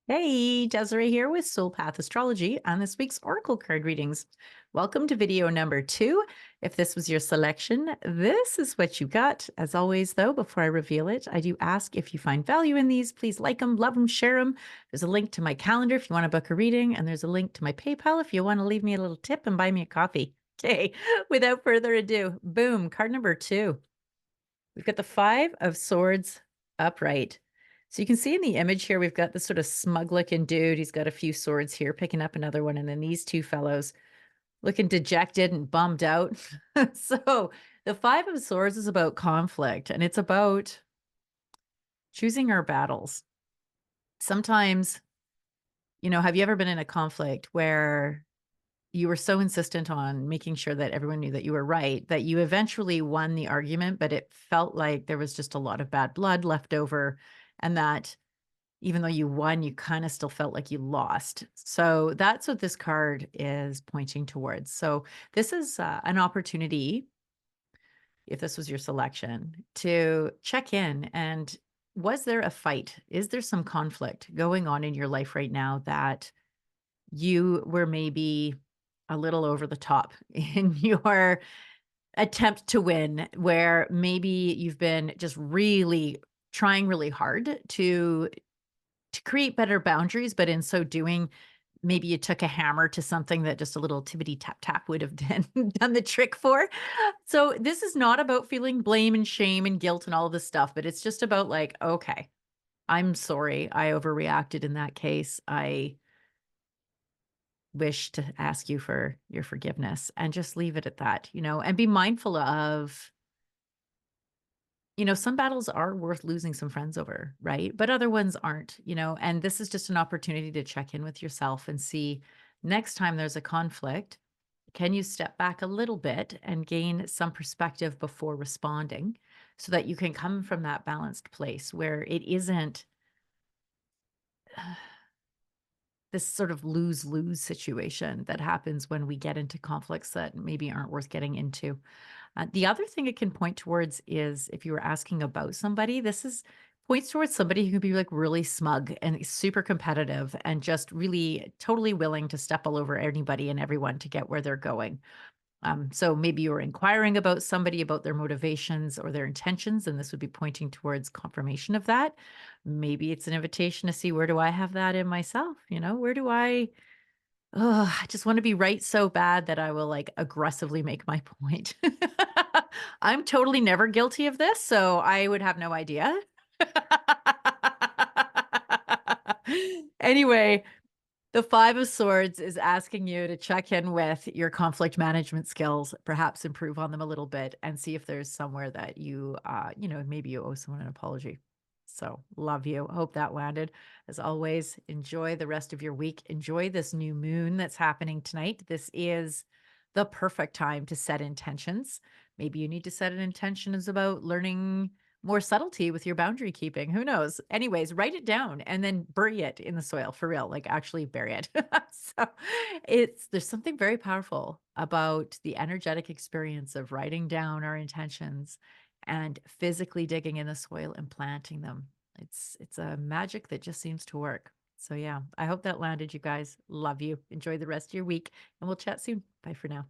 Hey, Desiree here with Soul Path Astrology on this week's Oracle card readings. Welcome to video number 2. If this was your selection, this is what you got. As always, though, before I reveal it, I do ask if you find value in these, please like them, love them, share them. There's a link to my calendar if you want to book a reading, and there's a link to my PayPal if you want to leave me a little tip and buy me a coffee. Okay, without further ado, boom, card number 2. We've got the Five of Swords upright. So you can see in the image here, we've got this sort of smug looking dude. He's got a few swords here, picking up another one. And then these two fellows looking dejected and bummed out. So the Five of Swords is about conflict, and it's about choosing our battles. Sometimes, have you ever been in a conflict where you were so insistent on making sure that everyone knew that you were right, that you eventually won the argument, but it felt like there was just a lot of bad blood left over, and that even though you won, you kind of still felt like you lost. So that's what this card is pointing towards. So this is an opportunity, if this was your selection, to check in and was there a fight? Is there some conflict going on in your life right now that you were maybe a little over the top in your attempt to win, where maybe you've been just really trying really hard to create better boundaries, but in so doing, maybe you took a hammer to something that just a little tippity tap tap would have done the trick for. So this is not about feeling blame and shame and guilt and all of this stuff, but it's just about like, okay, I'm sorry. I overreacted in that case. I wish to ask you for your forgiveness and just leave it at that, and be mindful of, some battles are worth losing some friends over, right? But other ones aren't, and this is just an opportunity to check in with yourself and see next time there's a conflict, can you step back a little bit and gain some perspective before responding so that you can come from that balanced place where it isn't this sort of lose-lose situation that happens when we get into conflicts that maybe aren't worth getting into. The other thing it can point towards is if you were asking about somebody, this is points towards somebody who can be like really smug and super competitive and just really totally willing to step all over anybody and everyone to get where they're going. So maybe you were inquiring about somebody about their motivations or their intentions, and this would be pointing towards confirmation of that. Maybe it's an invitation to see where do I have that in myself? Where do I just want to be right so bad that I will like aggressively make my point. I'm totally never guilty of this, so I would have no idea. Anyway, the Five of Swords is asking you to check in with your conflict management skills, perhaps improve on them a little bit and see if there's somewhere that maybe you owe someone an apology. So love you. Hope that landed. As always, enjoy the rest of your week. Enjoy this new moon that's happening tonight. This is the perfect time to set intentions. Maybe you need to set an intention is about learning more subtlety with your boundary keeping. Who knows? Anyways, write it down and then bury it in the soil for real, like actually bury it. So there's something very powerful about the energetic experience of writing down our intentions and physically digging in the soil and planting them. It's a magic that just seems to work. So yeah, I hope that landed, you guys. Love you. Enjoy the rest of your week and we'll chat soon. Bye for now.